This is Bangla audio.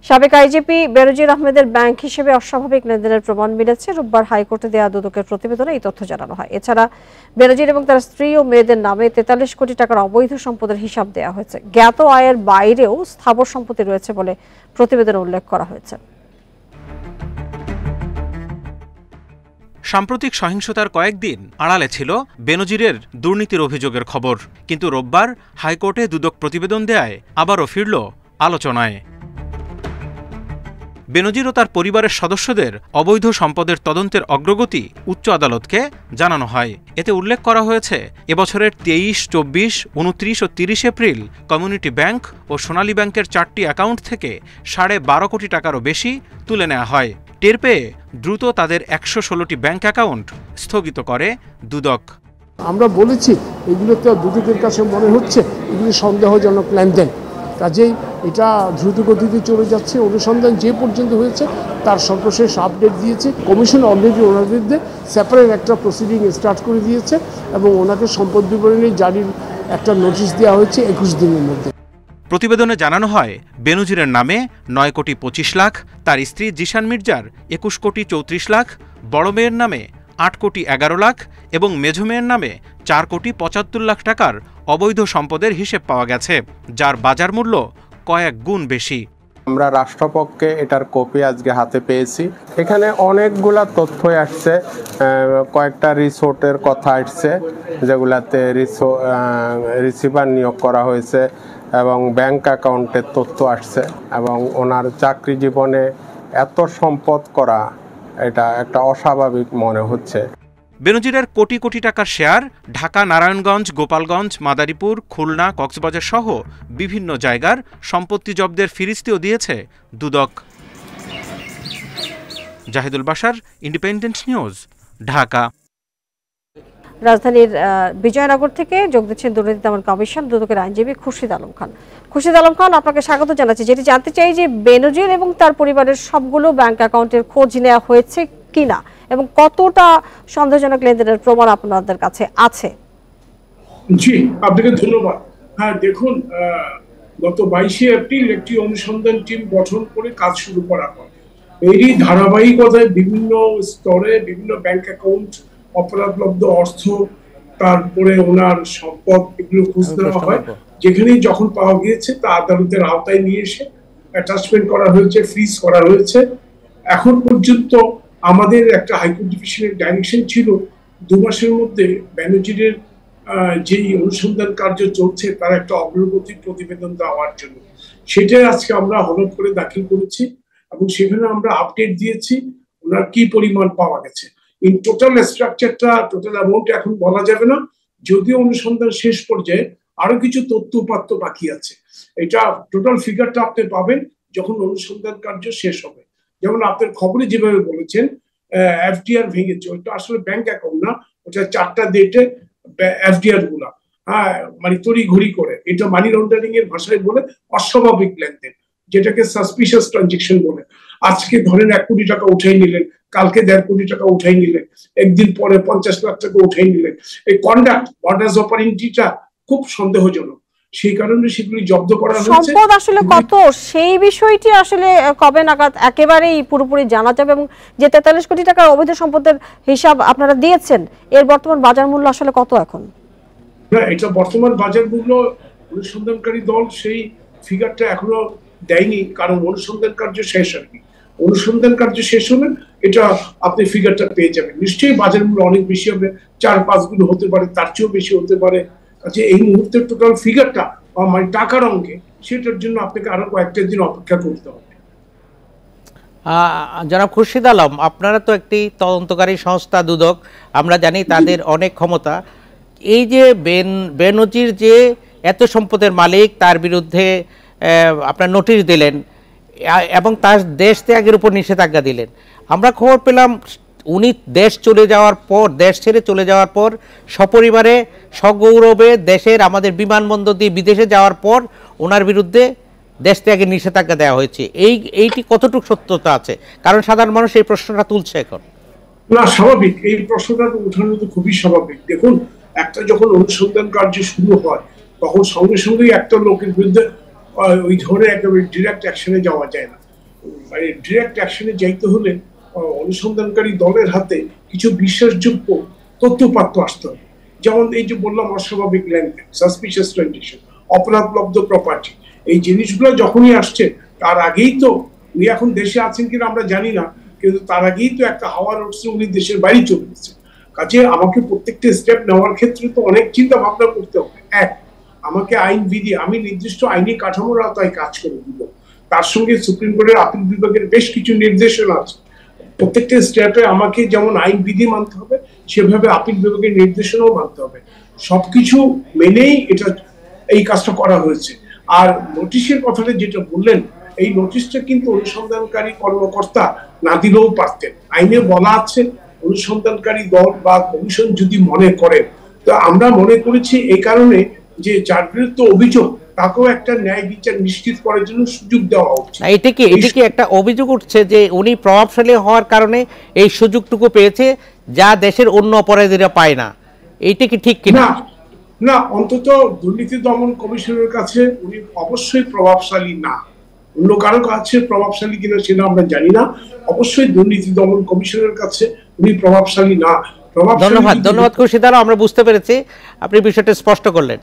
সাবেক আইজিপি বেনজির আহমেদের ব্যাংক হিসেবে অস্বাভাবিক লেনদেনের প্রমাণ মিলেছে। রোববার হাইকোর্টে দেয়া দুদকের প্রতিবেদনে এই তথ্য জানানো হয়। এছাড়া বেনজির এবং তার স্ত্রী ও মেয়েদের নামে 43 কোটি টাকার অবৈধ সম্পদের হিসাব দেওয়া হয়েছে। জ্ঞাত আয়ের বাইরেও স্থাবর সম্পত্তি রয়েছে বলে প্রতিবেদনে উল্লেখ করা হয়েছে। সাম্প্রতিক সহিংসতার কয়েকদিন আড়ালে ছিল বেনজিরের দুর্নীতির অভিযোগের খবর, কিন্তু রোববার হাইকোর্টে দুদক প্রতিবেদন দেয়ায় আবারও ফিরল আলোচনায়। বেনজির ও তার পরিবারের সদস্যদের অবৈধ সম্পদের তদন্তের অগ্রগতি উচ্চ আদালতকে জানানো হয়। এতে উল্লেখ করা হয়েছে, এবছরের 23, 24, 29 ও 30 এপ্রিল কমিউনিটি ব্যাংক ও সোনালী ব্যাংকের 4টি অ্যাকাউন্ট থেকে 12.5 কোটি টাকারও বেশি তুলে নেওয়া হয়। টের পেয়ে দ্রুত তাদের 116টি ব্যাংক অ্যাকাউন্ট স্থগিত করে দুদক। আমরা বলেছি এগুলোতে দুদকের কাছে মনে হচ্ছে এগুলি সন্দেহজনক লেনদেন, কাজেই এটা দ্রুত গতিতে চলে যাচ্ছে। অনুসন্ধান যে পর্যন্ত হয়েছে তার সর্বশেষ আপডেট দিয়েছে। কমিশন অলরেডি ওনার বিরুদ্ধে সেপারেট একটা প্রসিডিং স্টার্ট করে দিয়েছে এবং ওনাকে সম্পদ বিবরণী জারির একটা নোটিশ দেওয়া হয়েছে 21 দিনের মধ্যে। প্রতিবেদনে জানানো হয়, বেনজিরের নামে 9 কোটি 25 লাখ, তার স্ত্রী জিশান মির্জার 21 কোটি 34 লাখ, বড় মেয়ের নামে 8 কোটি 11 লাখ এবং মেঝো মেয়ের নামে 4 কোটি 75 লাখ টাকার অবৈধ সম্পদের হিসেব পাওয়া গেছে, যার বাজার মূল্য কয়েক গুণ বেশি। আমরা রাষ্ট্রপক্ষে এটার কপি আজকে হাতে পেয়েছি। এখানে অনেকগুলা তথ্য আসছে, কয়েকটা রিসোর্টের কথা আসছে যেগুলাতে রিসিভার নিয়োগ করা হয়েছে এবং ব্যাংক অ্যাকাউন্টের তথ্য আসছে এবং ওনার চাকরি জীবনে এত সম্পদ করা এটা একটা অস্বাভাবিক মনে হচ্ছে। বেনজিরের কোটি কোটি টাকার শেয়ার ঢাকা, নারায়ণগঞ্জ, গোপালগঞ্জ, মাদারীপুর, খুলনা, কক্সবাজার সহ বিভিন্ন জায়গার সম্পত্তি জব্দের ফিরিস্তিও দিয়েছে দুদক। Zahidul Bashar, Independent News, Dhaka. রাজধানীর বিজয়নগর থেকে যোগ দিচ্ছেন দুর্নীতি দমন কমিশন দুদকের আইনজীবী খুরশিদ আলম খান। খুরশিদ আলম খান, আপনাকে স্বাগত জানাচ্ছি। যেটি জানতে চাই যে বেনজির এবং তার পরিবারের সবগুলো ব্যাংক অ্যাকাউন্টের খোঁজ নেওয়া হয়েছে কিনা এবং কতটা সন্দেহজনক লেনদেনের প্রমাণ আপনাদের কাছে আছে? জি, আপনাকে ধন্যবাদ। হ্যাঁ, দেখুন, গত 22 এপ্রিল একটি অনুসন্ধান টিম গঠন করে কাজ শুরু করা হয়। এরই ধারাবাহিকতায় বিভিন্ন স্তরে বিভিন্ন ব্যাংক অ্যাকাউন্ট, অপরাধলব্ধ অর্থ, তারপরে ওনার সম্পদ, এগুলো খোঁজ নেওয়া হয়। যেখানেই যখন পাওয়া গিয়েছে তা আদালতের আওতায় নিয়ে এসে অ্যাটাচমেন্ট করা হয়েছে, ফ্রিজ করা হয়েছে। এখন পর্যন্ত আমাদের একটা হাইকোর্ট ডিভিশনের ডাইরেকশন ছিল 2 মাসের মধ্যে বেনজিরের যেই অনুসন্ধান কার্য চলছে তার একটা অগ্রগতি প্রতিবেদন দেওয়ার জন্য। সেটাই আজকে আমরা হলফ করে দাখিল করেছি এবং সেখানে আমরা আপডেট দিয়েছি ওনার কি পরিমাণ পাওয়া গেছে। ইন টোটাল স্ট্রাকচারটা, টোটাল অ্যামাউন্ট এখন বলা যাবে না, যদিও অনুসন্ধান শেষ পর্যায়ে আরো কিছু তথ্য উপাত্ত বাকি আছে। এটা টোটাল ফিগারটা আপনি পাবেন যখন অনুসন্ধান কার্য শেষ হবে। যেমন আপনার খবরে যেভাবে বলেছেন এফডিআর ভেঙেছে, ওটা আসলে ব্যাংক অ্যাকাউন্ট না, ওটা 4টা ডেটে এফডিআর গুলা মানে তড়ি ঘড়ি করে, এটা মানি লন্ডারিং এর ভাষায় বলে অস্বাভাবিক লেনদেন, যেটাকে সাসপিশিয়াস ট্রানজেকশন বলে। আজকে ধরেন 1 কোটি টাকা উঠাই নিলেন, কালকে 1.5 কোটি টাকা উঠাই নিলেন, একদিন পরে 50 লাখ টাকা উঠাই নিলেন। এই কন্ডাক্ট, মডাস অপারেন্ডিটা খুব সন্দেহজনক, সেই কারণে সেগুলি জব্দ করা হয়েছে। সম্পদ আসলে কত সেই বিষয়টি আসলে কবে নাগাদ একেবারেই পুরোপুরি জানা যাবে এবং যে 43 কোটি টাকার অবৈধ সম্পদের হিসাব আপনারা দিয়েছেন এর বর্তমান বাজার মূল্য আসলে কত এখন? এটা বর্তমান বাজার মূল্য অনুসন্ধানকারী দল সেই ফিগারটা এখনো দেয়নি, কারণ অনুসন্ধান কার্য শেষ হয়নি। অনুসন্ধান কার্য শেষ হলে এটা আপনি ফিগারটা পেয়ে যাবেন। নিশ্চয়ই বাজার মূল্য অনেক বেশি হবে, 4-5 গুণ হতে পারে, তার চেয়েও বেশি হতে পারে। আচ্ছা, এই মুহূর্তে টোটাল ফিগারটা মানে টাকার অঙ্কে, সেটার জন্য আপনাকে আরো কয়েকটা দিন অপেক্ষা করতে হবে। জনাব খুরশিদ আলম, আপনারা তো একটি তদন্তকারী সংস্থা দুদক, আমরা জানি তাদের অনেক ক্ষমতা। এই যে বেনজির যে এত সম্পদের মালিক, তার বিরুদ্ধে আপনার নোটিশ দিলেন এবং তার দেশ ত্যাগের উপর নিষেধাজ্ঞা দিলেন। আমরা খবর পেলাম উনি দেশ ছেড়ে চলে যাওয়ার পর সপরিবারে সগৌরবে দেশের আমাদের বিমানবন্দর দিয়ে বিদেশে যাওয়ার পর ওনার বিরুদ্ধে দেশ ত্যাগের নিষেধাজ্ঞা দেওয়া হয়েছে। এইটি কতটুকু সত্যতা আছে? কারণ সাধারণ মানুষ এই প্রশ্নটা তুলছে এখন। না, স্বাভাবিক, এই প্রশ্নটা উঠানো তো খুবই স্বাভাবিক। দেখুন, একটা যখন অনুসন্ধান কার্য শুরু হয় তখন সঙ্গে সঙ্গেই একটা লোকের বিরুদ্ধে ওই ধরে একেবারে ডিরেক্ট অ্যাকশনে যাওয়া যায় না। মানে ডিরেক্ট অ্যাকশনে যাইতে হলে অনুসন্ধানকারী দলের হাতে কিছু বিশ্বাসযোগ্য তথ্যপাত্র আসতে হবে। যেমন এই যে বললাম অস্বাভাবিক লেনদেন, সাসপিশিয়াস ট্রানজাকশন, অপরাধলব্ধ প্রপার্টি, এই জিনিসগুলো যখনই আসছে তার আগেই তো উনি এখন দেশে আছেন কিনা আমরা জানি না, কিন্তু তার আগেই তো একটা হাওয়া উঠছে উনি দেশের বাইরে চলে গেছে। কাজে আমাকে প্রত্যেকটা স্টেপ নেওয়ার ক্ষেত্রে তো অনেক চিন্তা ভাবনা করতে হবে। এক, আমাকে আইনবিধি, আমি নির্দিষ্ট আইনি কাঠামোর আওতায় কাজ করে দিব, তার সঙ্গে সুপ্রিম কোর্টের আপিল বিভাগের বেশ কিছু নির্দেশনা আছে। প্রত্যেকটা স্টেপে আমাকে যেমন আইনবিধি মানতে হবে, সেভাবে আপিল বিভাগের নির্দেশনাও মানতে হবে। সবকিছু মেনেই এটা এই কাজটা করা হয়েছে। আর নোটিশের কথাটা যেটা বললেন, এই নোটিশটা কিন্তু অনুসন্ধানকারী কর্মকর্তা না দিলেও পারতেন। আইনে বলা আছে অনুসন্ধানকারী দল বা কমিশন যদি মনে করে, তো আমরা মনে করেছি এই কারণে যে যার বিরুদ্ধে অভিযোগ তাকেও একটা ন্যায় বিচার নিশ্চিত করার জন্য সুযোগ দেওয়া উচিত। এটা কি একটা অভিযোগ উঠছে যে উনি প্রভাবশালী হওয়ার কারণে এই সুযোগটুকু পেয়েছে যা দেশের অন্য অপরাধীরা পায় না, এইটা কি ঠিক কিনা? না, অন্তত দুর্নীতি দমন কমিশনের কাছে উনি অবশ্যই প্রভাবশালী না। অন্য কারো কাছে প্রভাবশালী কিনা সেটা আমরা জানি না, অবশ্যই দুর্নীতি দমন কমিশনের কাছে উনি প্রভাবশালী না। ধন্যবাদ খুরশিদ আলম, আমরা বুঝতে পেরেছি, আপনি বিষয়টা স্পষ্ট করলেন।